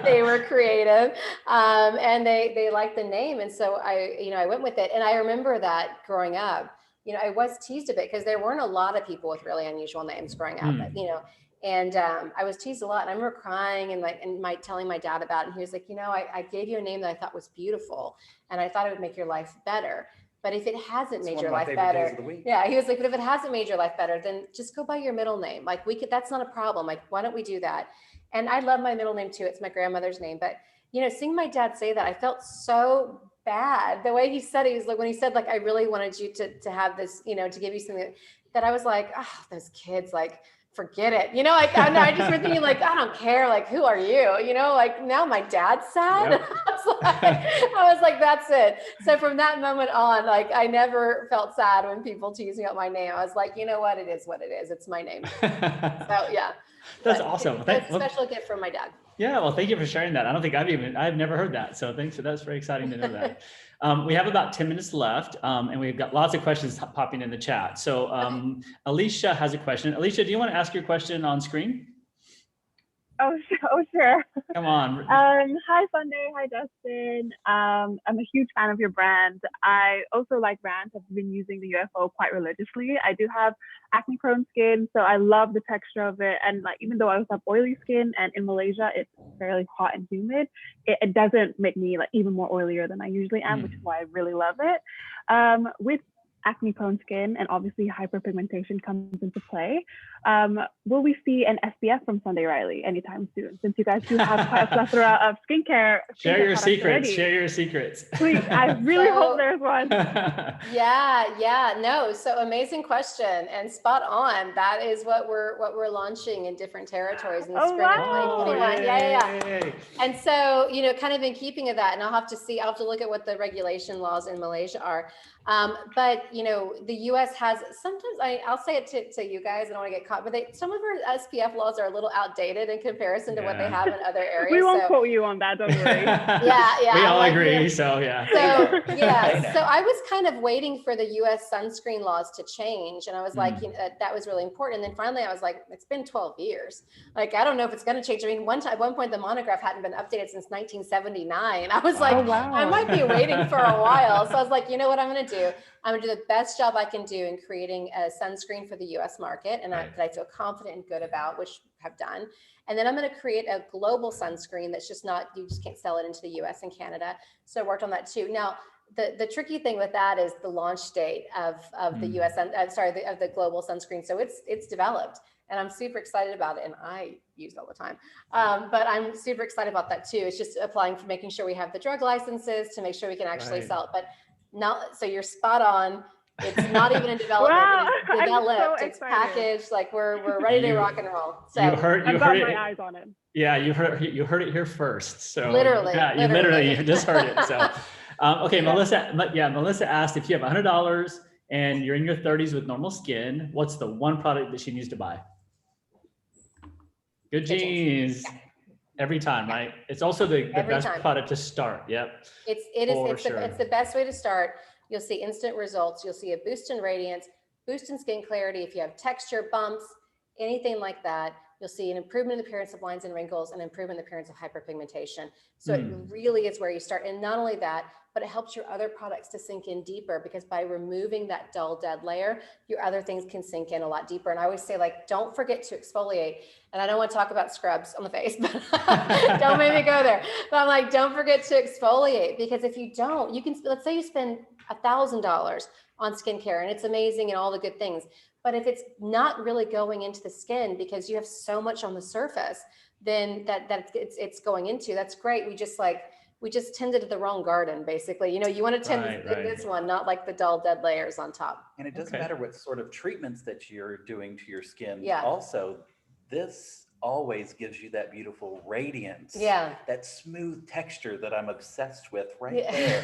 they were creative, and they liked the name. And so I went with it. And I remember that growing up, I was teased a bit because there weren't a lot of people with really unusual names growing up, and I was teased a lot. And I remember crying and telling my dad about it. And he was like, I gave you a name that I thought was beautiful and I thought it would make your life better. But if it hasn't made your life better, he was like, but if it hasn't made your life better, then just go by your middle name. Like that's not a problem. Like, why don't we do that? And I love my middle name too. It's my grandmother's name. But, seeing my dad say that, I felt so bad. The way he said it, he was like, when he said, like, I really wanted you to have this, to give you something that I was like, oh, those kids, like, forget it. I just were thinking like, I don't care. Like, who are you? Like now my dad's sad. Yep. I was like, that's it. So from that moment on, like, I never felt sad when people tease me about my name. I was like, what? It is what it is. It's my name. So yeah.
That's awesome.
That's a special gift from my dad.
Yeah, well, thank you for sharing that. I don't think I've never heard that. So thanks. That's very exciting to know that. We have about 10 minutes left, and we've got lots of questions popping in the chat. So Alicia has a question. Alicia, do you want to ask your question on screen?
Oh, sure.
Come on.
Hi, Sunday. Hi, Justin. I'm a huge fan of your brand. I also like brands. I've been using the UFO quite religiously. I do have acne-prone skin, so I love the texture of it. And like, even though I also have oily skin, and in Malaysia it's fairly hot and humid, it doesn't make me like even more oilier than I usually am, which is why I really love it. With acne-prone skin and obviously hyperpigmentation comes into play. Will we see an SPF from Sunday Riley anytime soon? Since you guys do have quite a plethora of skincare.
Share your secrets. Share your secrets.
Please, I really hope there's one.
No. So amazing question and spot on. That is what we're launching in different territories in the spring of 2021. Yeah. And so, kind of in keeping of that, and I'll have to look at what the regulation laws in Malaysia are. But the US has, sometimes I'll say it to you guys, I don't want to get caught, but some of our SPF laws are a little outdated in comparison to what they have in other areas.
We won't quote you on that, don't worry.
Yeah.
We all
like,
agree, so yeah.
So I was kind of waiting for the US sunscreen laws to change. And I was like, that was really important. And then finally I was like, it's been 12 years. Like, I don't know if it's going to change. I mean, at one point, the monograph hadn't been updated since 1979. I was like,
wow.
I might be waiting for a while. So I was like, you know what I'm going to do? I'm going to do the best job I can do in creating a sunscreen for the US market. And that I feel confident and good about, which I've done. And then I'm going to create a global sunscreen that's just not, you just can't sell it into the US and Canada. So I worked on that too. Now, the tricky thing with that is the launch date of the US, of the global sunscreen. So it's developed. And I'm super excited about it. And I use it all the time. But I'm super excited about that too. It's just applying for making sure we have the drug licenses to make sure we can actually sell it. But now, so you're spot on. It's not even in development.
Wow,
It is developed.
so
it's packaged. Like we're ready to rock and roll. So
I've
got my eyes on it.
Yeah, you heard it here first. So
literally,
you literally just heard it. So okay, Melissa asked if you have $100 and you're in your 30s with normal skin, what's the one product that she needs to buy? Good genes. Every time, right? It's also the best product to start. Yep.
It's the best way to start. You'll see instant results. You'll see a boost in radiance, boost in skin clarity. If you have texture bumps, anything like that, you'll see an improvement in the appearance of lines and wrinkles and improvement in the appearance of hyperpigmentation. So it really is where you start. And not only that, but it helps your other products to sink in deeper, because by removing that dull, dead layer, your other things can sink in a lot deeper. And I always say, like, don't forget to exfoliate. And I don't want to talk about scrubs on the face, but don't make me go there. But I'm like, don't forget to exfoliate, because if you don't, you can, let's say you spend $1,000 on skincare and it's amazing and all the good things. But if it's not really going into the skin because you have so much on the surface, then it's going into, that's great. We just tended to the wrong garden, basically. You want to tend to this one, not like the dull, dead layers on top.
And it doesn't matter what sort of treatments that you're doing to your skin.
Yeah.
Also, this always gives you that beautiful radiance.
Yeah.
That smooth texture that I'm obsessed with there.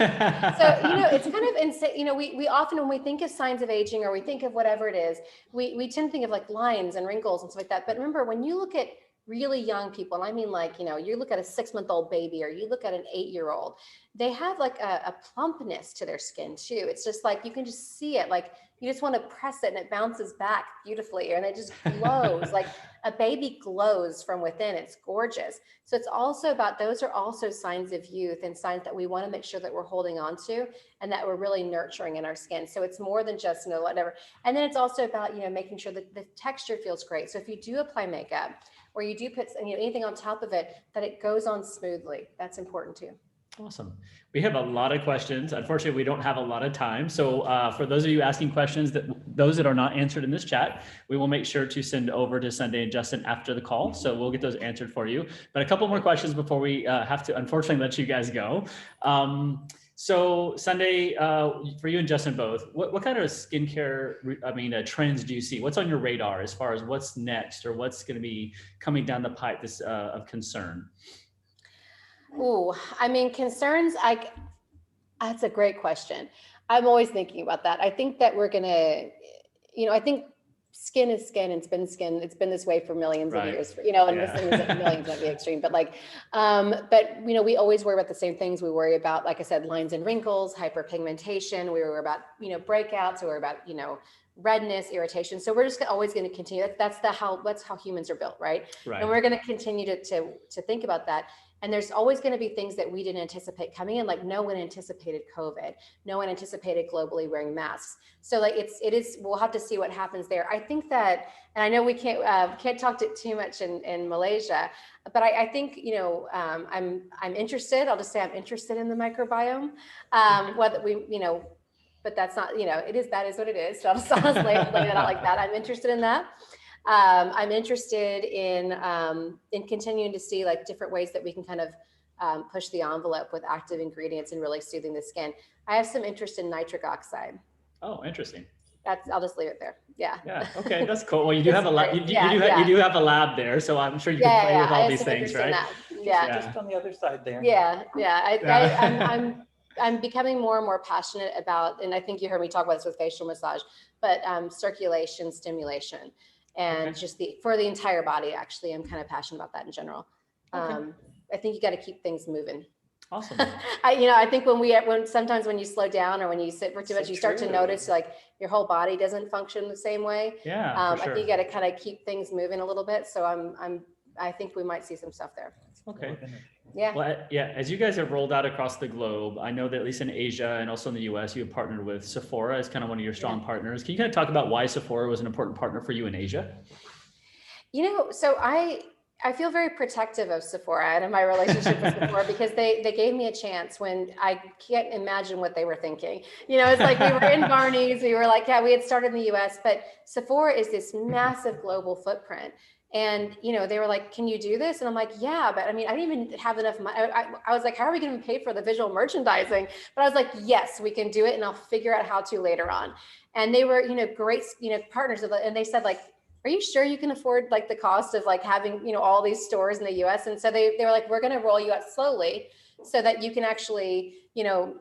So, it's kind of insane. We often, when we think of signs of aging or we think of whatever it is, we tend to think of like lines and wrinkles and stuff like that. But remember, when you look at really young people, and I mean, like, you look at a 6-month-old baby or you look at an 8-year-old, they have like a plumpness to their skin too. It's just like, you can just see it. Like, you just want to press it and it bounces back beautifully and it just glows. Like a baby glows from within. It's gorgeous. So it's also about, those are also signs of youth and signs that we want to make sure that we're holding on to and that we're really nurturing in our skin. So it's more than just, whatever. And then it's also about, making sure that the texture feels great. So if you do apply makeup or you do put anything on top of it, that it goes on smoothly. That's important too.
Awesome. We have a lot of questions. Unfortunately, we don't have a lot of time. So for those of you asking questions, those that are not answered in this chat, we will make sure to send over to Sunday and Justin after the call. So we'll get those answered for you. But a couple more questions before we have to, unfortunately, let you guys go. So Sunday, for you and Justin both, what kind of skincare, trends do you see? What's on your radar as far as what's next or what's going to be coming down the pipe of concern?
Ooh, concerns, that's a great question. I'm always thinking about that. I think that we're going to, I think skin is skin and spin skin. It's been this way for millions of years, and this thing is millions might be extreme, but we always worry about the same things. We worry about, like I said, lines and wrinkles, hyperpigmentation. We worry about, breakouts. We worry about, redness, irritation. So we're just always going to continue. That's how humans are built, right? And we're going to continue to think about that. And there's always going to be things that we didn't anticipate coming in, like no one anticipated COVID. No one anticipated globally wearing masks. So we'll have to see what happens there. I think that, and I know we can't talk too much in Malaysia, but I think, I'm interested. I'll just say I'm interested in the microbiome. Whether but that's not, that is what it is. So I'll just lay it out like that. I'm interested in that. I'm interested in continuing to see like different ways that we can kind of push the envelope with active ingredients and really soothing the skin. I have some interest in nitric oxide.
Oh, interesting.
I'll just leave it there. Yeah.
Yeah. Okay. That's cool. Well, you do have a lab. You do have a lab there, so I'm sure you can play with all these things, right?
Yeah. Just on the other side there.
Yeah. I'm becoming more and more passionate about, and I think you heard me talk about this with facial massage, but circulation stimulation, and just for the entire body. Actually, I'm kind of passionate about that in general. I think you got to keep things moving.
Awesome.
I think when sometimes when you slow down or when you sit for too much, you start to
true.
notice like your whole body doesn't function the same way.
Yeah,
I
for sure.
think you got to kind of keep things moving a little bit. So I think we might see some stuff there.
Okay.
Yeah.
Well, yeah, as you guys have rolled out across the globe, I know that at least in Asia and also in the US, you have partnered with Sephora as kind of one of your strong partners. Can you kind of talk about why Sephora was an important partner for you in Asia?
So I feel very protective of Sephora and of my relationship with Sephora because they gave me a chance when I can't imagine what they were thinking. It's like we were in Barney's, we were like, yeah, we had started in the US, but Sephora is this massive global footprint. And, they were like, can you do this? And I'm like, yeah, but I mean, I didn't even have enough money. I was like, how are we going to pay for the visual merchandising? But I was like, yes, we can do it. And I'll figure out how to later on. And they were, great, partners. And they said like, are you sure you can afford like the cost of like having, all these stores in the US? And so they were like, we're going to roll you out slowly so that you can actually,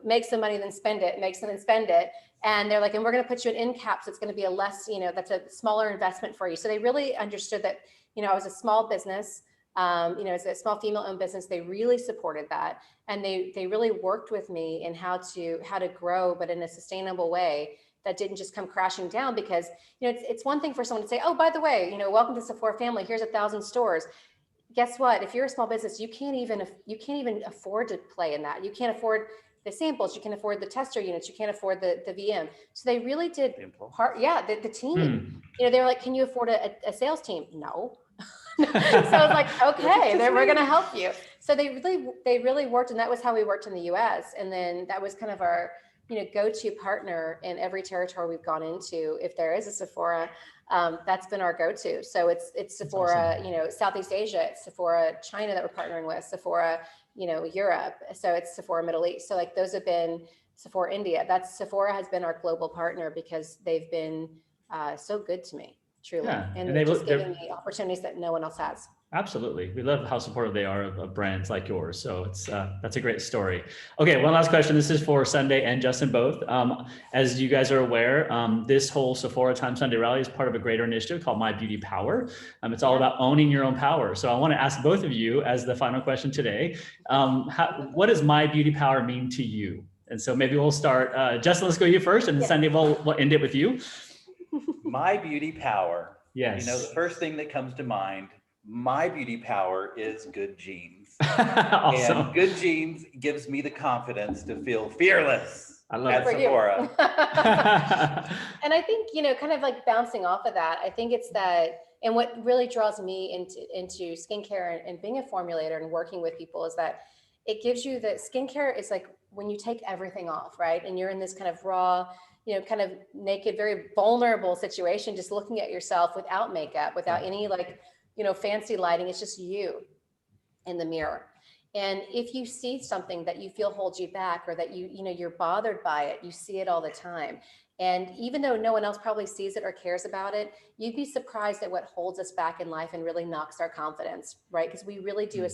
make some money, then spend it, make some and spend it. And they're like, and we're going to put you in end caps. It's going to be a less, that's a smaller investment for you. So they really understood that, I was a small business, it's a small female-owned business. They really supported that. And they really worked with me in how to grow, but in a sustainable way that didn't just come crashing down because, it's one thing for someone to say, oh, by the way, welcome to Sephora family, here's 1,000 stores. Guess what? If you're a small business, you can't even afford to play in that. You can't afford the samples, you can afford the tester units, you can't afford the VM. So they really did the team. They were like, can you afford a sales team? No. So I was like, okay, then we're gonna help you. So they really worked, and that was how we worked in the US. And then that was kind of our go-to partner in every territory we've gone into. If there is a Sephora, that's been our go-to. So it's Sephora, awesome. Southeast Asia, it's Sephora China that we're partnering with, Sephora, Europe. So it's Sephora Middle East. So like those have been Sephora India. Sephora has been our global partner because they've been so good to me, truly.
Yeah.
And they've just given me opportunities that no one else has.
Absolutely. We love how supportive they are of brands like yours. So it's that's a great story. Okay, one last question. This is for Sunday and Justin both. As you guys are aware, this whole Sephora Time Sunday Rally is part of a greater initiative called My Beauty Power. It's all about owning your own power. So I want to ask both of you as the final question today, what does My Beauty Power mean to you? And so maybe we'll start, Justin, let's go you first, and then Sunday we'll end it with you.
My beauty power.
Yes.
The first thing that comes to mind, my beauty power is good genes.
Awesome.
And good genes gives me the confidence to feel fearless.
I love
at Sephora.
And I think, kind of like bouncing off of that, I think it's that, and what really draws me into skincare and being a formulator and working with people is that it gives you the skincare is like when you take everything off, right? And you're in this kind of raw, kind of naked, very vulnerable situation, just looking at yourself without makeup, without any like, fancy lighting. It's just you in the mirror. And if you see something that you feel holds you back, or that you're bothered by it, you see it all the time. And even though no one else probably sees it or cares about it, you'd be surprised at what holds us back in life and really knocks our confidence, right? Because we really do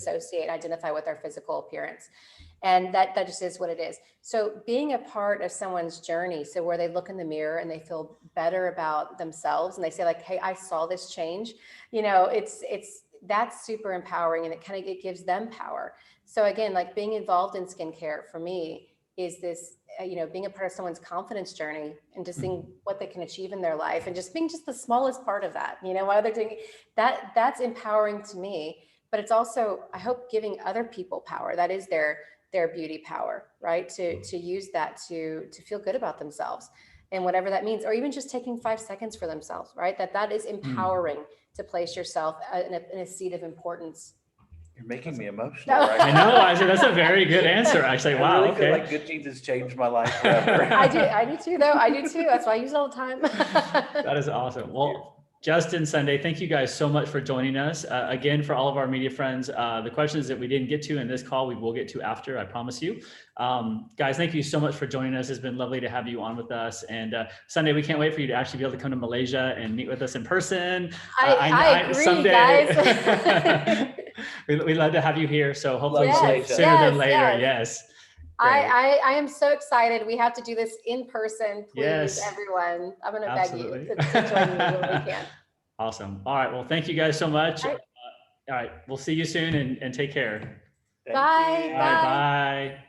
identify with our physical appearance. And that just is what it is. So being a part of someone's journey, so where they look in the mirror and they feel better about themselves and they say like, hey, I saw this change, that's super empowering, and it gives them power. So again, like being involved in skincare for me is this, being a part of someone's confidence journey and just seeing what they can achieve in their life and just being just the smallest part of that, while they're doing that, that's empowering to me. But it's also, I hope, giving other people power. That is their beauty power, right? To use that to feel good about themselves and whatever that means, or even just taking 5 seconds for themselves, right? That is empowering to place yourself in a seat of importance.
You're making me emotional. Right
I know. I said that's a very good answer. Actually, wow.
I really
okay.
feel like good genes has changed my life forever.
I do too, though. I do too. That's why I use it all the time.
That is awesome. Well, Justin, Sunday, thank you guys so much for joining us. Again, for all of our media friends, the questions that we didn't get to in this call, we will get to after, I promise you. Guys, thank you so much for joining us. It's been lovely to have you on with us. And Sunday, we can't wait for you to actually be able to come to Malaysia and meet with us in person.
I agree,
someday,
guys.
We'd love to have you here. So hopefully
Yes,
sooner than later. Yes.
I am so excited. We have to do this in person, please,
Yes.
everyone. I'm going to beg you
Absolutely.
to join me when we can.
Awesome. All right. Well, thank you guys so much.
All right.
All right. We'll see you soon and take care.
Thank
Bye.
you.
All right.
Bye.
Bye.